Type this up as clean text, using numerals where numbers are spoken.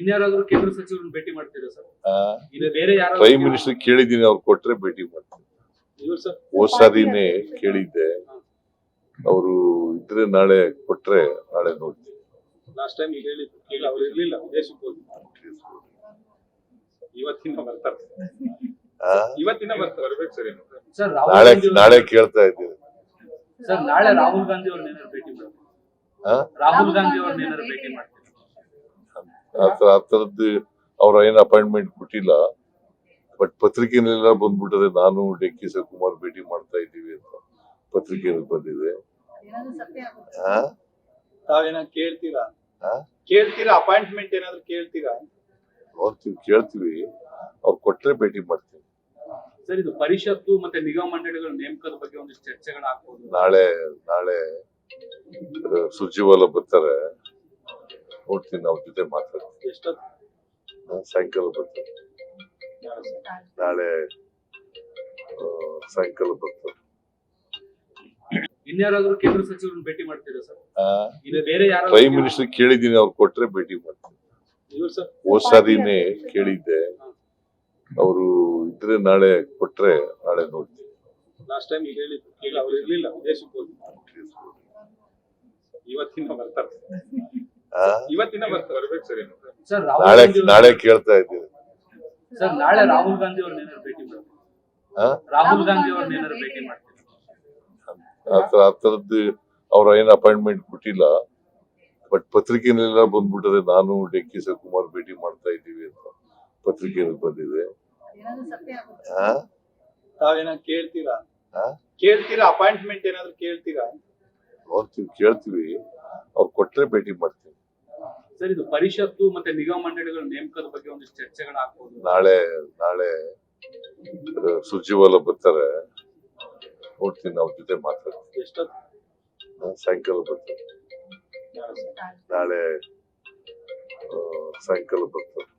ಇನ್ಯಾರಾದ್ರೂ ಕೇಂದ್ರ ಸಚಿವರನ್ನ ಭೇಟಿ ಮಾಡ್ತೀರಾ ಸರ್? ಇದು ಬೇರೆ ಯಾರು ಪ್ರೈಮ್ ಮಿನಿಸ್ಟರ್ ಕೇಳಿದ್ದೀನಿ, ಅವ್ರು ಕೊಟ್ರೆ ಭೇಟಿ ಮಾಡ್ತೀನಿ. ಹೋದ್ ಸಾರಿನೇ ಕೇಳಿದ್ದೆ, ಅವರು ಇದ್ರೆ ನಾಳೆ ಕೊಟ್ರೆ ನಾಳೆ ನೋಡ್ತೀನಿ. ಲಾಸ್ಟ್ ಟೈಮ್ ಹೇಳಿದ್ರು ಅವ್ರು ಇರ್ಲಿಲ್ಲ, ವಿದೇಶಕ್ಕೆ ಹೋಗಿ. ಇವತ್ತಿನ ಬರ್ತಾರೆ ಬರ್ಬೇಕು ಸರ್. ನಾಳೆ ಕೇಳ್ತಾ ಇದ್ದೀನಿ ಸರ್. ನಾಳೆ ರಾಹುಲ್ ಗಾಂಧಿ ಅವ್ರನ್ನ ಏನಾದ್ರು ಭೇಟಿ ಮಾಡ್ತೀವಿ. ರಾಹುಲ್ ಗಾಂಧಿ ಅವ್ರನ್ನ ಏನಾದ್ರು ಭೇಟಿ ಮಾಡ್ತೀವಿ. ಆ ತರದ್ದು ಅವ್ರ ಏನ್ ಅಪಾಯಿಂಟ್ಮೆಂಟ್ ಕೊಟ್ಟಿಲ್ಲ, ಬಟ್ ಪತ್ರಿಕೆನೆಲ್ಲ ಬಂದ್ಬಿಟ್ಟರೆ ನಾನು ಡಿ.ಕೆ. ಶಿವಕುಮಾರ್ ಭೇಟಿ ಮಾಡ್ತಾ ಇದ್ದೀವಿ ಅಂತ ಪತ್ರಿಕೆಯಲ್ಲಿ ಬಂದಿದೆ. ತಾವೇನ ಕೇಳ್ತೀರಾ ಅಪಾಯಿಂಟ್ಮೆಂಟ್ ಏನಾದ್ರು ಕೇಳ್ತೀರಾ? ನೋಡ್ತೀವಿ, ಕೇಳ್ತೀವಿ, ಅವ್ರು ಕೊಟ್ರೆ ಭೇಟಿ ಮಾಡ್ತೀವಿ. ಸರ್, ಇದು ಪರಿಷತ್ತು ಮತ್ತೆ ನಿಗಮ ಮಂಡಳಿಗಳ ನೇಮಕದ ಬಗ್ಗೆ ಒಂದಿಷ್ಟು ಚರ್ಚೆಗಳಾಗ್ಬೋದು. ನಾಳೆ ಸುರ್ಜಿವಾಲ ಬರ್ತಾರೆ, ನೋಡ್ತೀನಿ, ಅವ್ರ ಜೊತೆ ಮಾತಾಡ್ತೀನಿ. ಸಾಯಂಕಾಲ ಬರ್ತಾರೆ, ನಾಳೆ ಸಾಯಂಕಾಲ ಬರ್ತಾರೆ. ಇನ್ಯಾರಾದ್ರೂ ಕೇಂದ್ರ ಸಚಿವರನ್ನ ಭೇಟಿ ಮಾಡ್ತೀರಾ ಸರ್? ಇದು ಬೇರೆ ಯಾರು? ಪ್ರೈಮ್ ಮಿನಿಸ್ಟರ್ ಕೇಳಿದ್ದೀನಿ, ಅವ್ರು ಕೊಟ್ರೆ ಭೇಟಿ ಮಾಡ್ತೀನಿ. ಹೋದ್ ಸಾರಿನೇ ಕೇಳಿದ್ದೆ, ಅವರು ಇದ್ರೆ ನಾಳೆ ಕೊಟ್ರೆ ನಾಳೆ ನೋಡ್ತೀನಿ. ಲಾಸ್ಟ್ ಟೈಮ್ ಹೇಳಿದ್ರು ಅವ್ರು ಇರ್ಲಿಲ್ಲ, ವಿದೇಶಕ್ಕೆ ಹೋಗಿ. ಇವತ್ತಿನ ಬರ್ತಾರೆ ಬರ್ಬೇಕು ಸರ್. ನಾಳೆ ಕೇಳ್ತಾ ಇದ್ದೀನಿ ಸರ್. ನಾಳೆ ರಾಹುಲ್ ಗಾಂಧಿ ಅವ್ರನ್ನ ಏನಾದ್ರು ಭೇಟಿ ಮಾಡ್ತೀವಿ. ರಾಹುಲ್ ಗಾಂಧಿ ಅವ್ರನ್ನ ಏನಾದ್ರು ಭೇಟಿ ಮಾಡ್ತೀವಿ. ಆ ತರದ್ದು ಅವ್ರ ಏನ್ ಅಪಾಯಿಂಟ್ಮೆಂಟ್ ಕೊಟ್ಟಿಲ್ಲ, ಬಟ್ ಪತ್ರಿಕೆನೆಲ್ಲ ಬಂದ್ಬಿಟ್ಟರೆ ನಾನು ಡಿ.ಕೆ. ಶಿವಕುಮಾರ್ ಭೇಟಿ ಮಾಡ್ತಾ ಇದ್ದೀವಿ ಅಂತ ಪತ್ರಿಕೆಯಲ್ಲಿ ಬಂದಿದೆ. ತಾವೇನ ಕೇಳ್ತೀರಾ ಅಪಾಯಿಂಟ್ಮೆಂಟ್ ಏನಾದ್ರು ಕೇಳ್ತೀರಾ? ನೋಡ್ತೀವಿ, ಕೇಳ್ತೀವಿ, ಅವ್ರು ಕೊಟ್ರೆ ಭೇಟಿ ಮಾಡ್ತೀವಿ. ಸರ್, ಇದು ಪರಿಷತ್ತು ಮತ್ತೆ ನಿಗಮ ಮಂಡಳಿಗಳ ನೇಮಕದ ಬಗ್ಗೆ ಒಂದಿಷ್ಟು ಚರ್ಚೆಗಳಾಗ್ಬೋದು. ನಾಳೆ ಸುರ್ಜಿವಾಲ ಬರ್ತಾರೆ, ನೋಡ್ತೀನಿ, ಅವ್ರ ಜೊತೆ ಮಾತಾಡ್ತೀನಿ. ಸಾಯಂಕಾಲ ಬರ್ತಾರೆ, ನಾಳೆ ಸಾಯಂಕಾಲ ಬರ್ತಾರೆ.